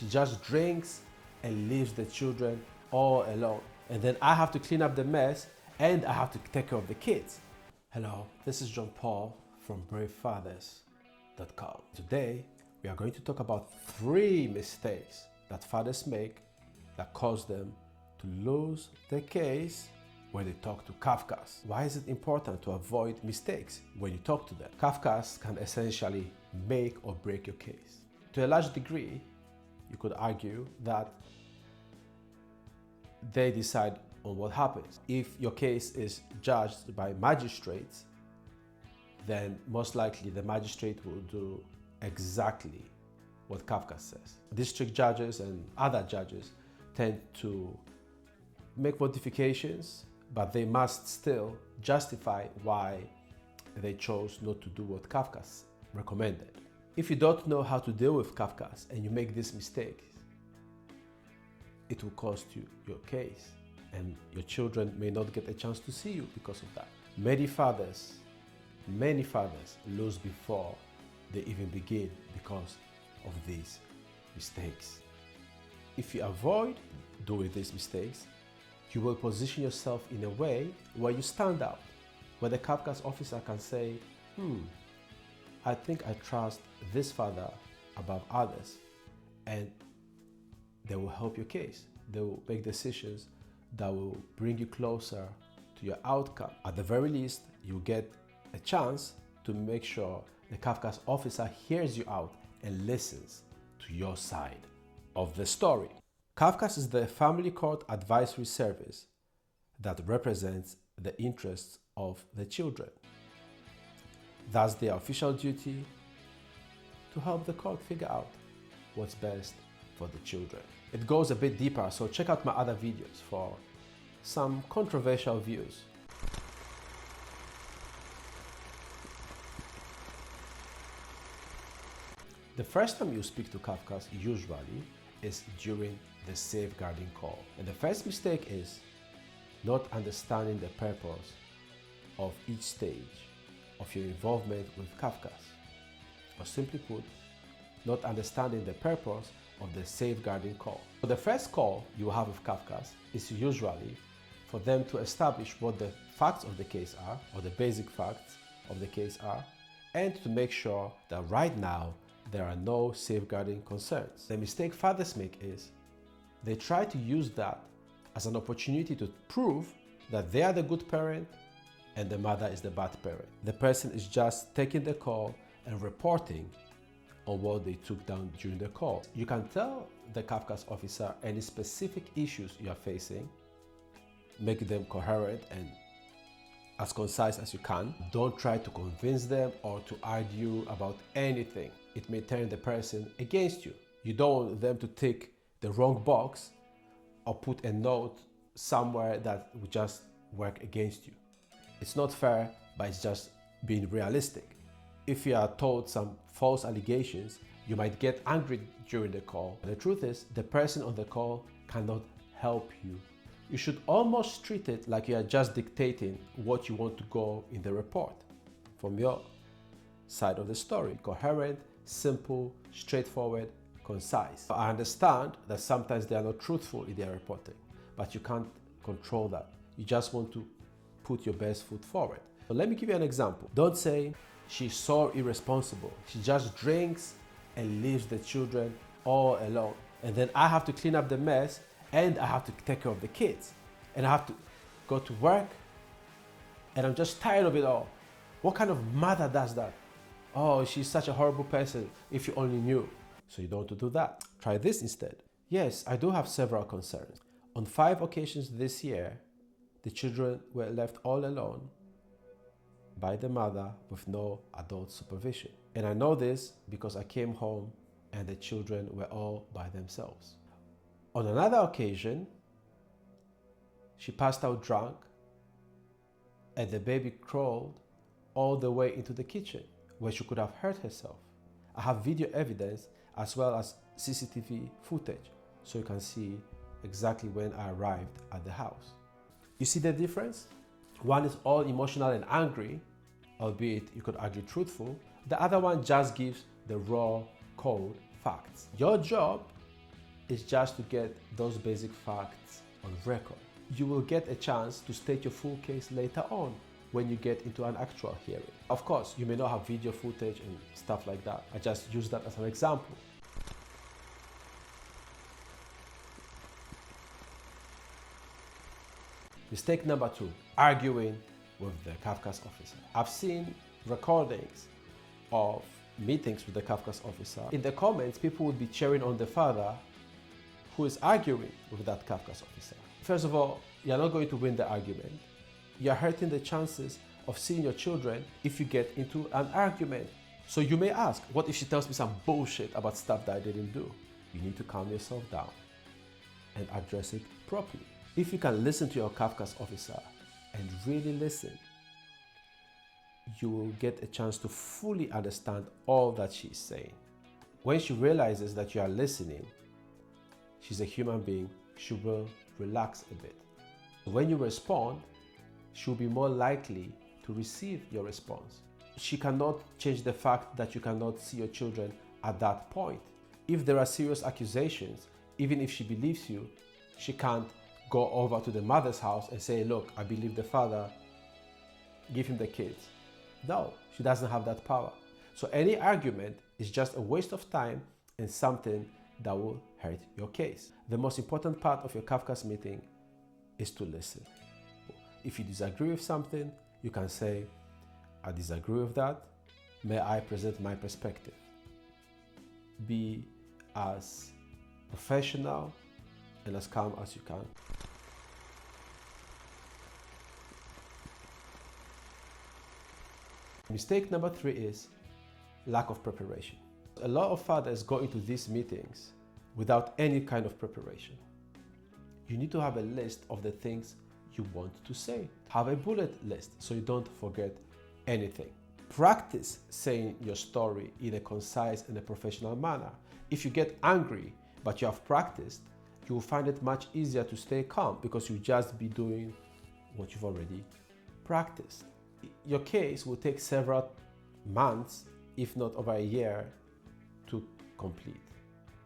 She just drinks and leaves the children all alone. And then I have to clean up the mess and I have to take care of the kids. Hello, this is John Paul from BraveFathers.com. Today, we are going to talk about 3 mistakes that fathers make that cause them to lose their case when they talk to CAFCASS. Why is it important to avoid mistakes when you talk to them? CAFCASS can essentially make or break your case. To a large degree, you could argue that they decide on what happens. If your case is judged by magistrates, then most likely the magistrate will do exactly what CAFCASS says. District judges and other judges tend to make modifications, but they must still justify why they chose not to do what CAFCASS recommended. If you don't know how to deal with CAFCASS and you make this mistake, it will cost you your case, and your children may not get a chance to see you because of that. Many fathers lose before they even begin because of these mistakes. If you avoid doing these mistakes, you will position yourself in a way where you stand out, where the CAFCASS officer can say, I think I trust this father above others, and they will help your case. They will make decisions that will bring you closer to your outcome. At the very least, you get a chance to make sure the CAFCASS officer hears you out and listens to your side of the story. CAFCASS is the family court advisory service that represents the interests of the children. That's their official duty to help the court figure out what's best for the children. It goes a bit deeper, so check out my other videos for some controversial views. The first time you speak to CAFCASS usually is during the safeguarding call. And the first mistake is not understanding the purpose of each stage of your involvement with CAFCASS. Or simply put, not understanding the purpose of the safeguarding call. So the first call you will have with CAFCASS is usually for them to establish what the facts of the case are, or the basic facts of the case are, and to make sure that right now there are no safeguarding concerns. The mistake fathers make is they try to use that as an opportunity to prove that they are the good parent and the mother is the bad parent. The person is just taking the call and reporting on what they took down during the call. You can tell the CAFCASS officer any specific issues you are facing, make them coherent and as concise as you can. Don't try to convince them or to argue about anything. It may turn the person against you. You don't want them to tick the wrong box or put a note somewhere that will just work against you. It's not fair, but it's just being realistic. If you are told some false allegations, you might get angry during the call. The truth is, the person on the call cannot help you. You should almost treat it like you are just dictating what you want to go in the report from your side of the story. Coherent, simple, straightforward, concise. I understand that sometimes they are not truthful in their reporting, but you can't control that. You just want to put your best foot forward. So let me give you an example. Don't say, she's so irresponsible. She just drinks and leaves the children all alone. And then I have to clean up the mess and I have to take care of the kids. And I have to go to work and I'm just tired of it all. What kind of mother does that? Oh, she's such a horrible person, if you only knew. So you don't want to do that. Try this instead. Yes, I do have several concerns. On 5 occasions this year, the children were left all alone by the mother with no adult supervision. And I know this because I came home and the children were all by themselves. On another occasion, she passed out drunk and the baby crawled all the way into the kitchen where she could have hurt herself. I have video evidence as well as CCTV footage so you can see exactly when I arrived at the house. You see the difference? One is all emotional and angry, albeit you could argue truthful. The other one just gives the raw, cold facts. Your job is just to get those basic facts on record. You will get a chance to state your full case later on when you get into an actual hearing. Of course, you may not have video footage and stuff like that. I just use that as an example. Mistake number 2, arguing with the CAFCASS officer. I've seen recordings of meetings with the CAFCASS officer. In the comments, people would be cheering on the father who is arguing with that CAFCASS officer. First of all, you're not going to win the argument. You're hurting the chances of seeing your children if you get into an argument. So you may ask, what if she tells me some bullshit about stuff that I didn't do? You need to calm yourself down and address it properly. If you can listen to your CAFCASS officer and really listen, you will get a chance to fully understand all that she's saying. When she realizes that you are listening, she's a human being, she will relax a bit. When you respond, she'll be more likely to receive your response. She cannot change the fact that you cannot see your children at that point. If there are serious accusations, even if she believes you, she can't go over to the mother's house and say, look, I believe the father, give him the kids. No, she doesn't have that power. So any argument is just a waste of time and something that will hurt your case. The most important part of your CAFCASS meeting is to listen. If you disagree with something, you can say, I disagree with that. May I present my perspective? Be as professional and as calm as you can. Mistake number 3 is lack of preparation. A lot of fathers go into these meetings without any kind of preparation. You need to have a list of the things you want to say. Have a bullet list so you don't forget anything. Practice saying your story in a concise and a professional manner. If you get angry but you have practiced, you will find it much easier to stay calm because you just be doing what you've already practiced. Your case will take several months, if not over a year, to complete.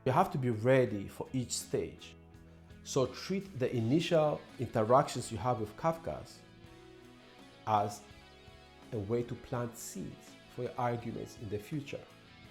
You have to be ready for each stage. So treat the initial interactions you have with CAFCASS as a way to plant seeds for your arguments in the future.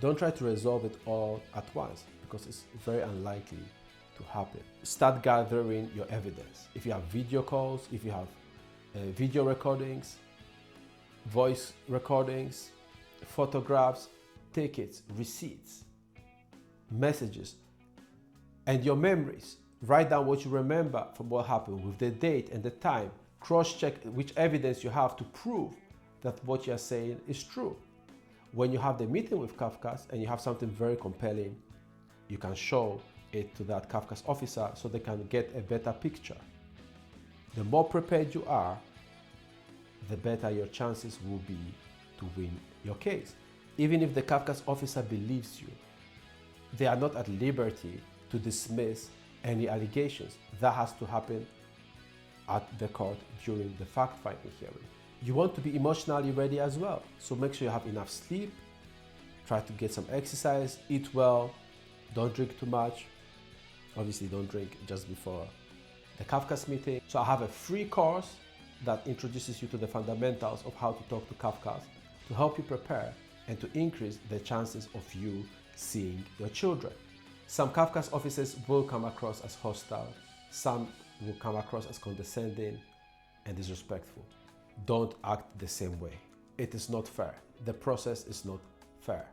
Don't try to resolve it all at once because it's very unlikely to happen. Start gathering your evidence. If you have video calls, if you have video recordings, voice recordings, photographs, tickets, receipts, messages, and your memories. Write down what you remember from what happened with the date and the time. Cross-check which evidence you have to prove that what you're saying is true. When you have the meeting with CAFCASS and you have something very compelling, you can show it to that CAFCASS officer so they can get a better picture. The more prepared you are, the better your chances will be to win your case. Even if the CAFCASS officer believes you, they are not at liberty to dismiss any allegations. That has to happen at the court during the fact-finding hearing. You want to be emotionally ready as well, so make sure you have enough sleep, try to get some exercise, eat well, don't drink too much. Obviously don't drink just before the CAFCASS meeting. So I have a free course that introduces you to the fundamentals of how to talk to CAFCASS to help you prepare and to increase the chances of you seeing your children. Some CAFCASS officers will come across as hostile, some will come across as condescending and disrespectful. Don't act the same way. It is not fair. The process is not fair.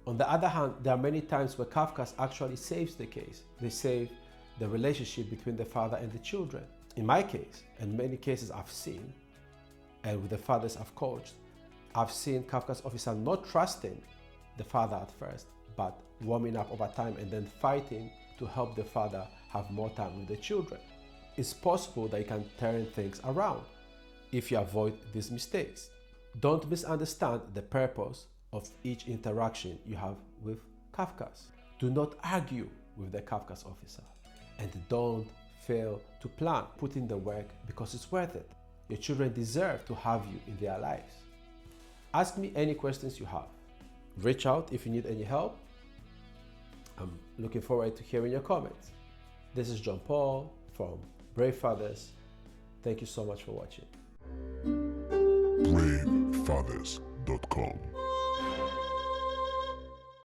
On the other hand, there are many times where CAFCASS actually saves the case. They save the relationship between the father and the children. In my case, and many cases I've seen, and with the fathers I've coached, I've seen CAFCASS officer not trusting the father at first, but warming up over time and then fighting to help the father have more time with the children. It's possible that you can turn things around if you avoid these mistakes. Don't misunderstand the purpose of each interaction you have with CAFCASS. Do not argue with the CAFCASS officer, and don't fail to plan. Put in the work because it's worth it. Your children deserve to have you in their lives. Ask me any questions you have. Reach out if you need any help. I'm looking forward to hearing your comments. This is John Paul from Brave Fathers. Thank you so much for watching. BraveFathers.com